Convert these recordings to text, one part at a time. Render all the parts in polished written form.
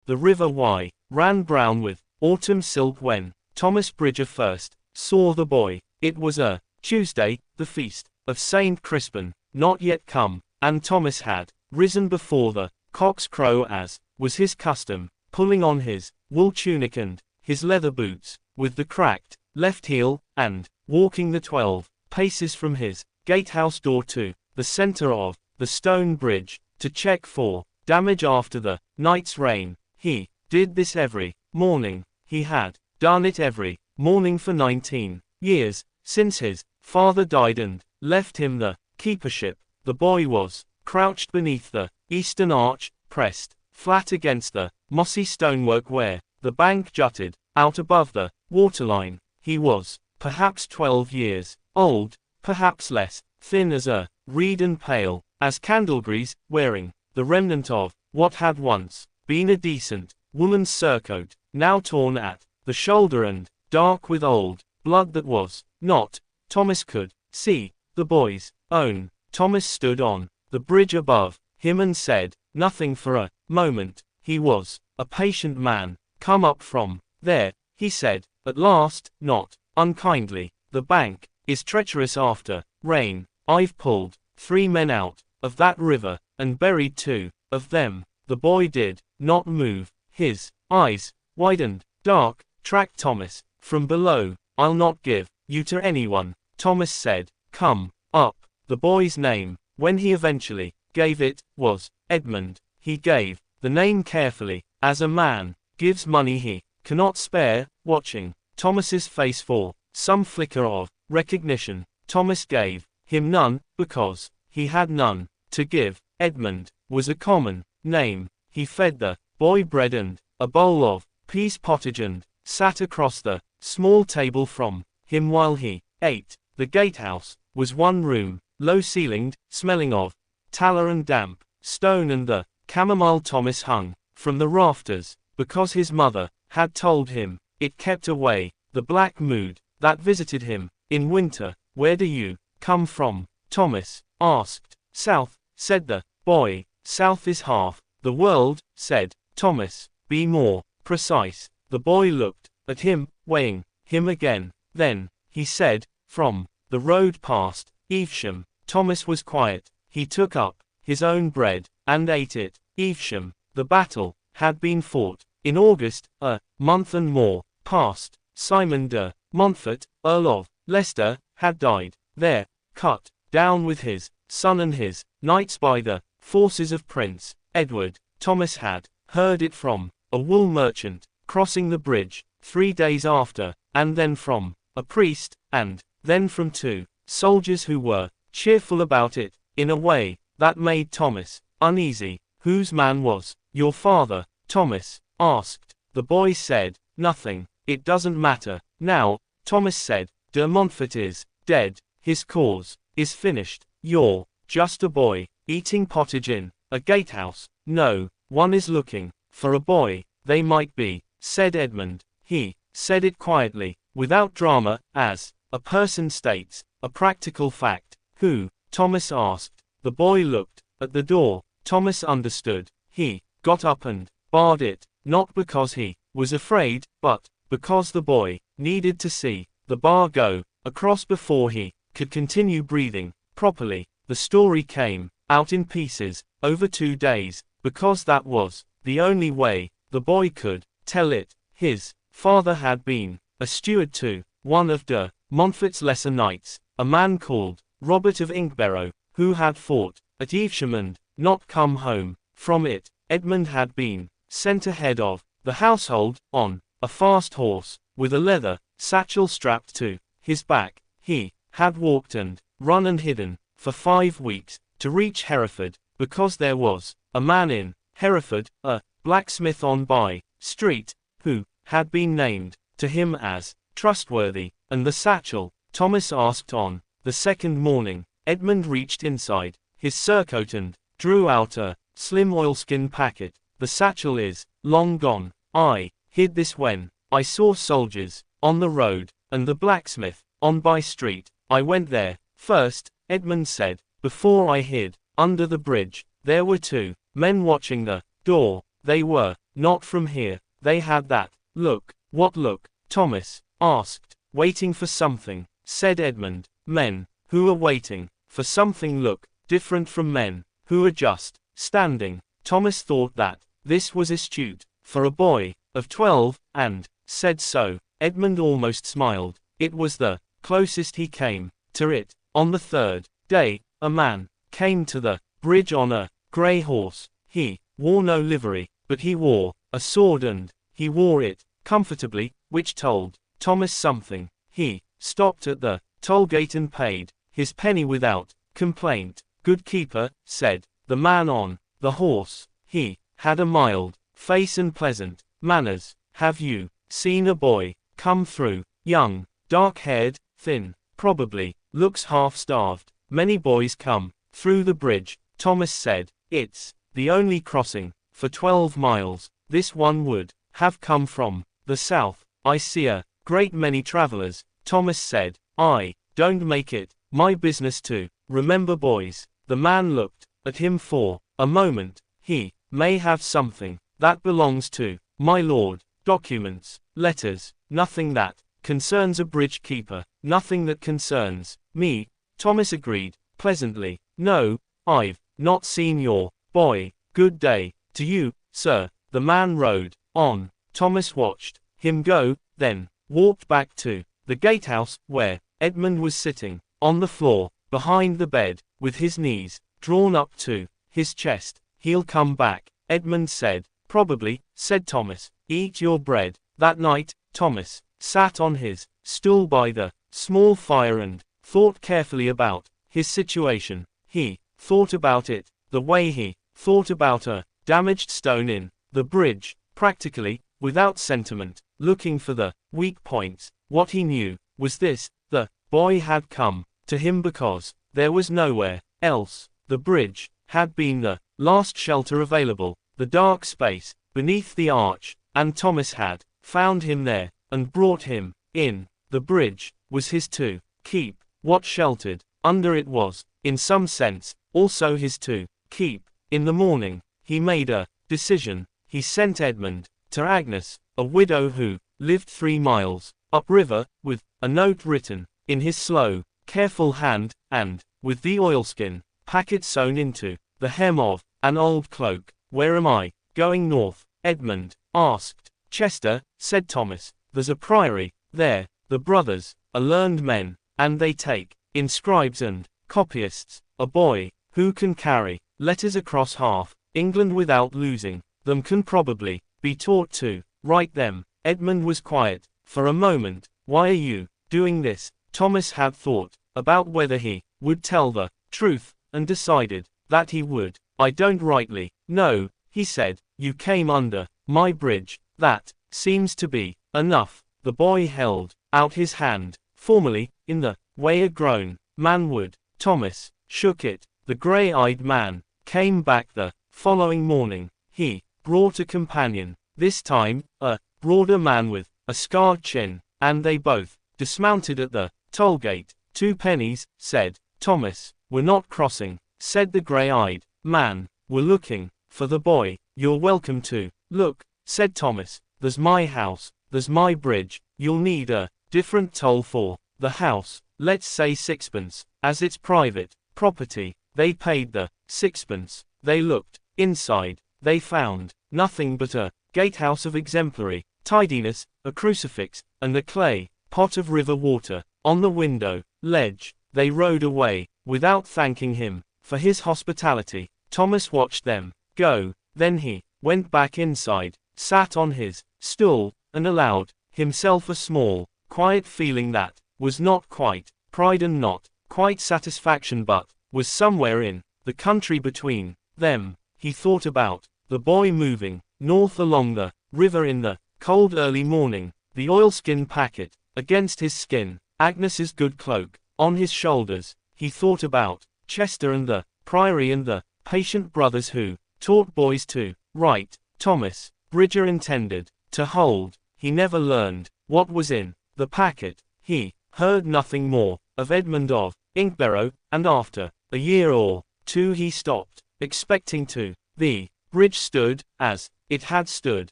the river Wye ran brown with autumn silk when Thomas Bridger first saw the boy. It was a Tuesday, the feast of Saint Crispin, not yet come, and Thomas had risen before the cock's crow as was his custom, pulling on his wool tunic and his leather boots, with the cracked left heel, and walking the 12 paces from his gatehouse door to the centre of the stone bridge, to check for damage after the night's rain. He did this every morning. He had done it every morning for 19 years, since his father died and left him the keepership. The boy was crouched beneath the eastern arch, pressed flat against the mossy stonework where the bank jutted out above the waterline. He was perhaps 12 years old, perhaps less, thin as a reed and pale as candlegrease, wearing the remnant of what had once been a decent woolen surcoat, now torn at the shoulder and dark with old blood that was not, Thomas could see, the boy's own. Thomas stood on the bridge above him and said nothing for a moment. He was a patient man. "Come up from there," he said, at last, not unkindly. "The bank is treacherous after rain. I've pulled 3 men out of that river, and buried 2 of them." The boy did not move. His eyes, wide and dark, tracked Thomas from below. "I'll not give you to anyone," Thomas said. "Come up." The boy's name, when he eventually gave it, was Edmund. He gave the name carefully, as a man gives money he cannot spare, watching Thomas's face for some flicker of recognition. Thomas gave him none, because he had none to give. Edmund was a common name. He fed the boy bread and a bowl of peas pottage and sat across the small table from him while he ate. The gatehouse was one room, low-ceilinged, smelling of tallow and damp stone and the chamomile Thomas hung from the rafters, because his mother had told him. It kept away the black mood that visited him in winter. "Where do you come from?" Thomas asked. "South," said the boy. "South is half the world," said Thomas. "Be more precise." The boy looked at him, weighing him again. Then he said, "From the road past Evesham." Thomas was quiet. He took up his own bread and ate it. Evesham. The battle had been fought in August, a month and more past. Simon de Montfort, Earl of Leicester, had died there, cut down with his son and his knights by the forces of Prince Edward. Thomas had heard it from a wool merchant crossing the bridge 3 days after, and then from a priest, and then from 2 soldiers who were cheerful about it, in a way that made Thomas uneasy. "Whose man was your father?" Thomas asked. The boy said, "Nothing. It doesn't matter now." Thomas said, "De Montfort is dead. His cause is finished. You're just a boy, eating pottage in a gatehouse. No one is looking for a boy." "They might be," said Edmund. He said it quietly, without drama, as a person states a practical fact. "Who?" Thomas asked. The boy looked at the door. Thomas understood. He got up and barred it, not because he was afraid, but because the boy needed to see the bar go across before he could continue breathing properly. The story came out in pieces over 2 days, because that was the only way the boy could tell it. His father had been a steward to one of de Montfort's lesser knights, a man called Robert of Inkbarrow, who had fought at Evesham and not come home from it. Edmund had been sent ahead of the household, on a fast horse, with a leather satchel strapped to his back. He had walked and run and hidden for 5 weeks to reach Hereford, because there was a man in Hereford, a blacksmith on By Street, who had been named to him as trustworthy. "And the satchel?" Thomas asked. On the second morning, Edmund reached inside his surcoat and drew out a slim oilskin packet. "The satchel is long gone. I hid this when I saw soldiers on the road, and the blacksmith on By Street. I went there first," Edmund said. "Before I hid under the bridge, there were 2 men watching the door. They were not from here. They had that look. What look? Thomas asked. Waiting for something, said Edmund. Men who are waiting for something look different from men who are just standing. Thomas thought that this was astute for a boy of 12, and said so. Edmund almost smiled. It was the closest he came to it. On the third day, a man came to the bridge on a grey horse. He wore no livery, but he wore a sword, and he wore it comfortably, which told Thomas something. He stopped at the toll gate and paid his penny without complaint. Good keeper, said the man on the horse. He had a mild face and pleasant manners. Have you seen a boy come through? Young, dark-haired, thin, probably looks half-starved. Many boys come through the bridge, Thomas said. It's the only crossing for 12 miles. This one would have come from the south. I see a great many travelers, Thomas said. I don't make it my business to remember boys. The man looked at him for a moment. He may have something that belongs to my lord. Documents, letters, nothing that concerns a bridge keeper. Nothing that concerns me, Thomas agreed pleasantly. No, I've not seen your boy. Good day to you, sir. The man rode on. Thomas watched him go, then walked back to the gatehouse, where Edmund was sitting on the floor behind the bed, with his knees drawn up to his chest. He'll come back, Edmund said. Probably, said Thomas. Eat your bread. That night, Thomas sat on his stool by the small fire and thought carefully about his situation. He thought about it the way he thought about a damaged stone in the bridge, practically, without sentiment, looking for the weak points. What he knew was this: the boy had come to him because there was nowhere else. The bridge had been the last shelter available, the dark space beneath the arch, and Thomas had found him there and brought him in. The bridge was his to keep. What sheltered under it was, in some sense, also his to keep. In the morning, he made a decision. He sent Edmund to Agnes, a widow who lived 3 miles upriver, with a note written in his slow, careful hand, and with the oilskin packet sewn into the hem of an old cloak. Where am I going? North, Edmund asked. Chester, said Thomas. There's a priory there. The brothers are learned men, and they take in scribes and copyists. A boy who can carry letters across half England without losing them can probably be taught to write them. Edmund was quiet for a moment. Why are you doing this? Thomas had thought about whether he would tell the truth, and decided that he would. I don't rightly know, he said. You came under my bridge. That seems to be enough. The boy held out his hand, formally, in the way a grown man would. Thomas shook it. The grey-eyed man came back the following morning. He brought a companion, this time, a broader man with a scarred chin, and they both dismounted at the toll gate. 2 pennies, said Thomas. We're not crossing, said the grey-eyed man. We're looking for the boy. You're welcome to look, said Thomas. There's my house, there's my bridge. You'll need a different toll for the house, let's say 6pence, as it's private property. They paid the 6pence. They looked inside. They found nothing but a gatehouse of exemplary tidiness, a crucifix, and a clay pot of river water on the window ledge. They rode away without thanking him for his hospitality. Thomas watched them go. Then he went back inside, sat on his stool, and allowed himself a small, quiet feeling that was not quite pride and not quite satisfaction, but was somewhere in the country between them. He thought about the boy moving north along the river in the cold early morning, the oilskin packet against his skin, Agnes's good cloak on his shoulders. He thought about Chester and the priory and the patient brothers who taught boys to write. Thomas Bridger intended to hold. He never learned what was in the packet. He heard nothing more of Edmund of Inkbarrow, and after a year or 2 he stopped expecting to. The bridge stood, as It had stood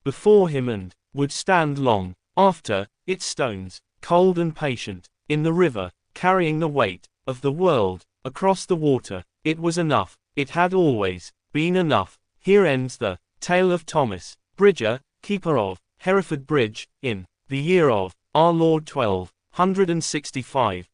before him and would stand long after, its stones, cold and patient, in the river, carrying the weight of the world across the water. It was enough. It had always been enough. Here ends the tale of Thomas Bridger, keeper of Hereford Bridge, in the year of our Lord 1265.